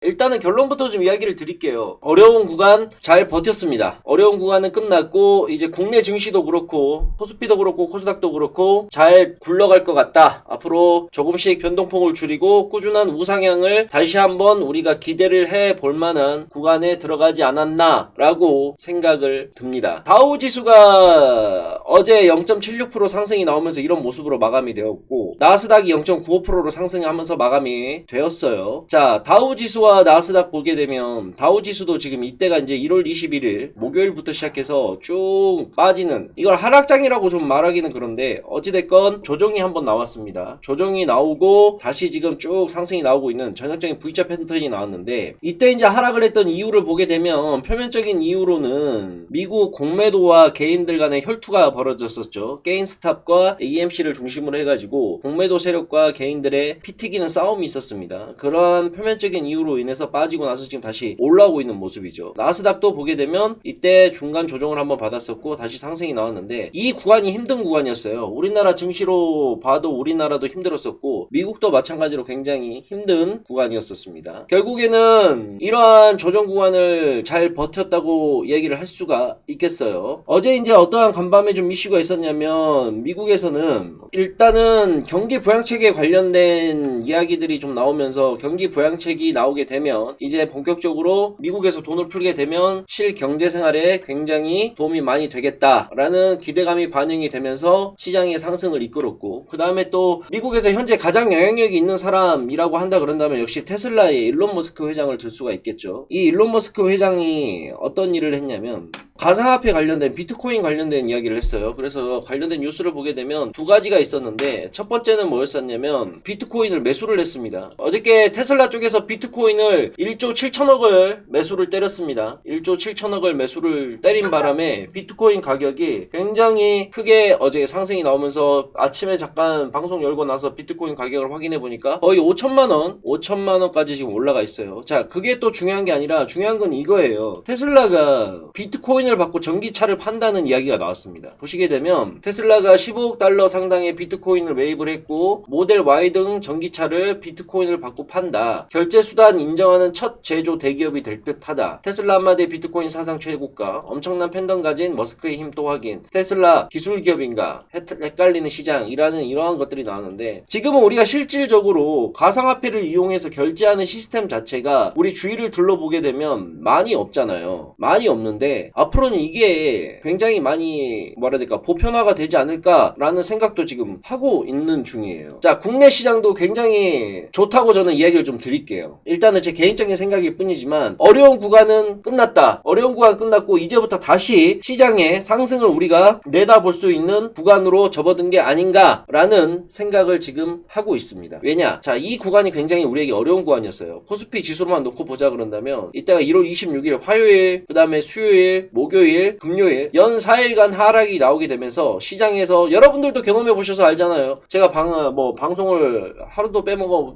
일단은 결론부터 좀 이야기를 드릴게요. 어려운 구간 잘 버텼습니다. 어려운 구간은 끝났고 이제 국내 증시도 그렇고 코스피도 그렇고 코스닥도 그렇고 잘 굴러갈 것 같다. 앞으로 조금씩 변동폭을 줄이고 꾸준한 우상향을 다시 한번 우리가 기대를 해볼 만한 구간에 들어가지 않았나 라고 생각을 듭니다. 다우지수가 어제 0.76% 상승이 나오면서 이런 모습으로 마감이 되었고 나스닥이 0.95%로 상승하면서 마감이 되었어요. 자, 다우지수와 나스닥 보게 되면 다우지수도 지금 이때가 이제 1월 21일 목요일부터 시작해서 쭉 빠지는, 이걸 하락장이라고 좀 말하기는 그런데 어찌됐건 조정이 한번 나왔습니다. 조정이 나오고 다시 지금 쭉 상승이 나오고 있는 전형적인 V자 패턴이 나왔는데, 이때 이제 하락을 했던 이유를 보게 되면 표면적인 이유로는 미국 공매도와 개인들 간의 혈투가 벌어졌었죠. 게인스탑과 AMC를 중심으로 해가지고 공매도 세력과 개인들의 피 튀기는 싸움이 있었습니다. 그러한 표면적인 이유로 인해서 빠지고 나서 지금 다시 올라오고 있는 모습이죠. 나스닥도 보게 되면 이때 중간 조정을 한번 받았었고 다시 상승이 나왔는데, 이 구간이 힘든 구간이었어요. 우리나라 증시로 봐도 우리나라도 힘들었었고 미국도 마찬가지로 굉장히 힘든 구간이었었습니다. 결국에는 이러한 조정 구간을 잘 버텼다고 얘기를 할 수가 있겠어요. 어제 이제 어떠한 간밤에 좀 이슈가 있었냐면, 미국에서는 일단은 경기 부양책에 관련된 이야기들이 좀 나오면서, 경기 부양책이 나오게 되면 이제 본격적으로 미국에서 돈을 풀게 되면 실경제생활에 굉장히 도움이 많이 되겠다라는 기대감이 반영이 되면서 시장의 상승을 이끌었고, 그 다음에 또 미국에서 현재 가장 영향력이 있는 사람이라고 한다 그런다면 역시 테슬라의 일론 머스크 회장을 들 수가 있겠죠. 이 일론 머스크 회장이 어떤 일을 했냐면 가상화폐 관련된, 비트코인 관련된 이야기를 했어요. 그래서 관련된 뉴스를 보게 되면 두 가지가 있었는데, 첫 번째는 뭐였었냐면 비트코인을 매수를 했습니다. 어저께 테슬라 쪽에서 비트코인을 1조 7천억을 매수를 때렸습니다. 1조 7천억을 매수를 때린 바람에 비트코인 가격이 굉장히 크게 어제 상승이 나오면서, 아침에 잠깐 방송 열고 나서 비트코인 가격을 확인해 보니까 거의 5천만원까지 지금 올라가 있어요. 자, 그게 또 중요한 게 아니라 중요한 건 이거예요. 테슬라가 비트코인을 받고 전기차를 판다는 이야기가 나왔습니다. 보시게 되면 테슬라가 15억 달러 상당의 비트코인을 매입을 했고 모델 Y 등 전기차를 비트코인을 받고 판다. 결제 수단 인정하는 첫 제조 대기업이 될 듯하다. 테슬라 한마디의 비트코인 사상 최고가. 엄청난 팬덤 가진 머스크의 힘 또 확인. 테슬라 기술 기업인가? 헷갈리는 시장이라는 이러한 것들이 나왔는데, 지금은 우리가 실질적으로 가상화폐를 이용해서 결제하는 시스템 자체가 우리 주위를 둘러보게 되면 많이 없잖아요. 많이 없는데 앞으로는 이게 굉장히 많이 뭐라 해야 될까, 보편화가 되지 않을까라는 생각도 지금 하고 있는 중이에요. 자, 국내 시장도 굉장히 좋다고 저는 이야기를 좀 드릴게요. 일단은 제 개인적인 생각일 뿐이지만 어려운 구간은 끝났다. 어려운 구간 끝났고 이제부터 다시 시장의 상승을 우리가 내다볼 수 있는 구간으로 접어든 게 아닌가라는 생각을 지금 하고 있습니다. 왜냐? 자, 이 구간이 굉장히 우리에게 어려운 구간이었어요. 코스피 지수로만 놓고 보자 그런다면 이때가 1월 26일 화요일, 그 다음에 수요일, 목요일, 금요일 연 4일간 하락이 나오게 되면서 시장에서, 여러분들도 경험해 보셔서 알잖아요. 제가 방송을 하루도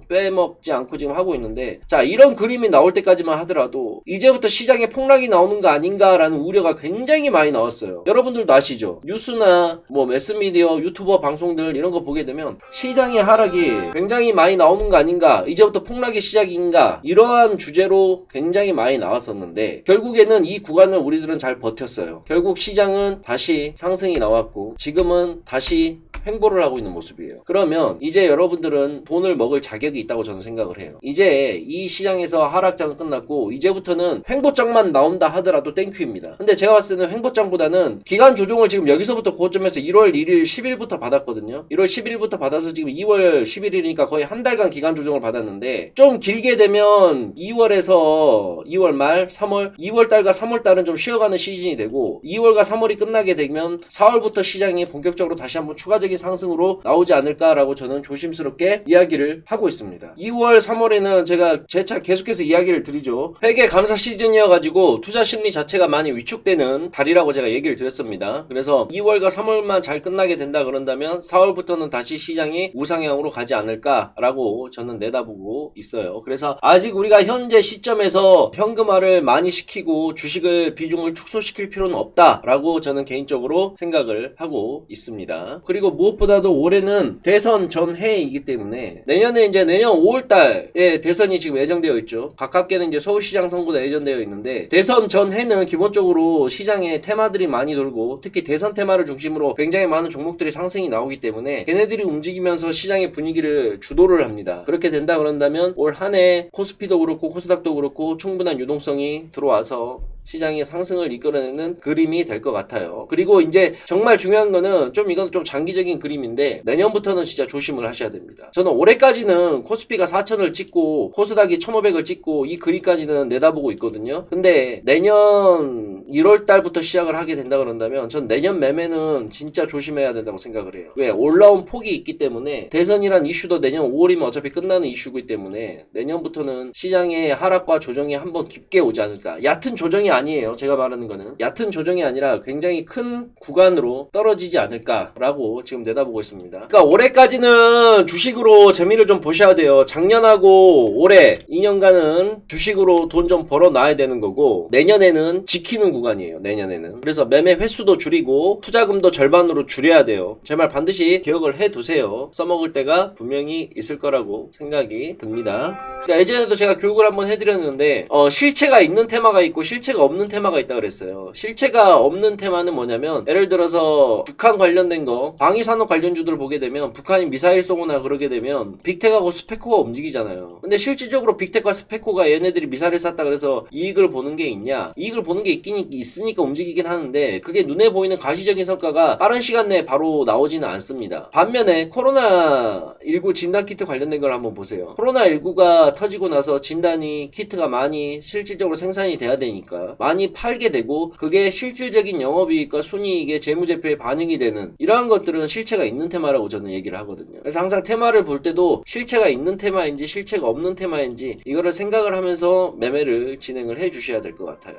빼먹지 않고 지금 하고 있는데, 자, 이런 그림이 나올 때까지만 하더라도 이제부터 시장에 폭락이 나오는 거 아닌가라는 우려가 굉장히 많이 나왔어요. 여러분들도 아시죠? 뉴스나 매스미디어, 유튜버 방송들 이런 거 보게 되면 시장의 하락이 굉장히 많이 나오는 거 아닌가, 이제부터 폭락의 시작인가, 이러한 주제로 굉장히 많이 나왔었는데 결국에는 이 구간을 우리들은 잘 버텼어요. 결국 시장은 다시 상승이 나왔고 지금은 다시 횡보를 하고 있는 모습이에요. 그러면 이제 여러분들은 돈을 먹을 자격이 있다고 저는 생각을 해요. 이제 이 시장에서 하락장은 끝났고 이제부터는 횡보장만 나온다 하더라도 땡큐입니다. 근데 제가 봤을 때는 횡보장보다는 기간 조정을 지금 여기서부터 고점에서 1월 1일 10일부터 받았거든요. 1월 10일부터 받아서 지금 2월 11일이니까 거의 한 달간 기간 조정을 받았는데, 좀 길게 되면 2월에서 2월 말, 3월, 2월달과 3월달은 좀 쉬어가는 시즌이 되고 2월과 3월이 끝나게 되면 4월부터 시장이 본격적으로 다시 한번 추가적인 상승으로 나오지 않을까라고 저는 조심스럽게 이야기를 하고 있습니다. 2월, 3월에는 제가 재차 계속해서 이야기를 드리죠. 회계 감사 시즌이어가지고 투자 심리 자체가 많이 위축되는 달이라고 제가 얘기를 드렸습니다. 그래서 2월과 3월만 잘 끝나게 된다 그런다면 4월부터는 다시 시장이 우상향으로 가지 않을까라고 저는 내다보고 있어요. 그래서 아직 우리가 현재 시점에서 현금화를 많이 시키고 주식을 비중을 축소 축소시킬 필요는 없다라고 저는 개인적으로 생각을 하고 있습니다. 그리고 무엇보다도 올해는 대선 전해이기 때문에 내년에 이제 내년 5월달에 대선이 지금 예정되어 있죠. 가깝게는 이제 서울시장 선거가 예정되어 있는데 대선 전해는 기본적으로 시장에 테마들이 많이 돌고 특히 대선 테마를 중심으로 굉장히 많은 종목들이 상승이 나오기 때문에 걔네들이 움직이면서 시장의 분위기를 주도를 합니다. 그렇게 된다 그런다면 올 한 해 코스피도 그렇고 코스닥도 그렇고 충분한 유동성이 들어와서 시장의 상승을 이끌어내는 그림이 될 것 같아요. 그리고 이제 정말 중요한 거는 이건 좀 장기적인 그림인데 내년부터는 진짜 조심을 하셔야 됩니다. 저는 올해까지는 코스피가 4,000을 찍고 코스닥이 1,500을 찍고 이 그림까지는 내다보고 있거든요. 근데 내년 1월 달부터 시작을 하게 된다 그런다면 전 내년 매매는 진짜 조심해야 된다고 생각을 해요. 왜? 올라온 폭이 있기 때문에 대선이란 이슈도 내년 5월이면 어차피 끝나는 이슈이기 때문에 내년부터는 시장의 하락과 조정이 한번 깊게 오지 않을까. 얕은 조정이 아니에요. 제가 말하는 거는 얕은 조정이 아니라 굉장히 큰 구간으로 떨어지지 않을까라고 지금 내다보고 있습니다. 그러니까 올해까지는 주식으로 재미를 좀 보셔야 돼요. 작년하고 올해 2년간은 주식으로 돈 좀 벌어놔야 되는 거고 내년에는 지키는 구간이에요. 내년에는. 그래서 매매 횟수도 줄이고 투자금도 절반으로 줄여야 돼요. 제 말 반드시 기억을 해두세요. 써먹을 때가 분명히 있을 거라고 생각이 듭니다. 그러니까 예전에도 제가 교육을 한번 해드렸는데 실체가 있는 테마가 있고 실체가 없는 테마가 있다 그랬어요. 실체가 없는 테마는 뭐냐면 예를 들어서 북한 관련된 거 방위산업 관련주들 보게 되면 북한이 미사일 쏘거나 그러게 되면 빅텍하고 스페코가 움직이잖아요. 근데 실질적으로 빅텍과 스페코가 얘네들이 미사일을 쐈다 그래서 이익을 보는 게 있냐? 이익을 보는 게 있으니까 움직이긴 하는데 그게 눈에 보이는 가시적인 성과가 빠른 시간 내에 바로 나오지는 않습니다. 반면에 코로나19 진단키트 관련된 걸 한번 보세요. 코로나19가 터지고 나서 진단이 키트가 많이 실질적으로 생산이 돼야 되니까 많이 팔게 되고 그게 실질적인 영업이익과 순이익의 재무제표에 반영이 되는 이러한 것들은 실체가 있는 테마라고 저는 얘기를 하거든요. 그래서 항상 테마를 볼 때도 실체가 있는 테마인지 실체가 없는 테마인지 이거를 생각을 하면서 매매를 진행을 해 주셔야 될 것 같아요.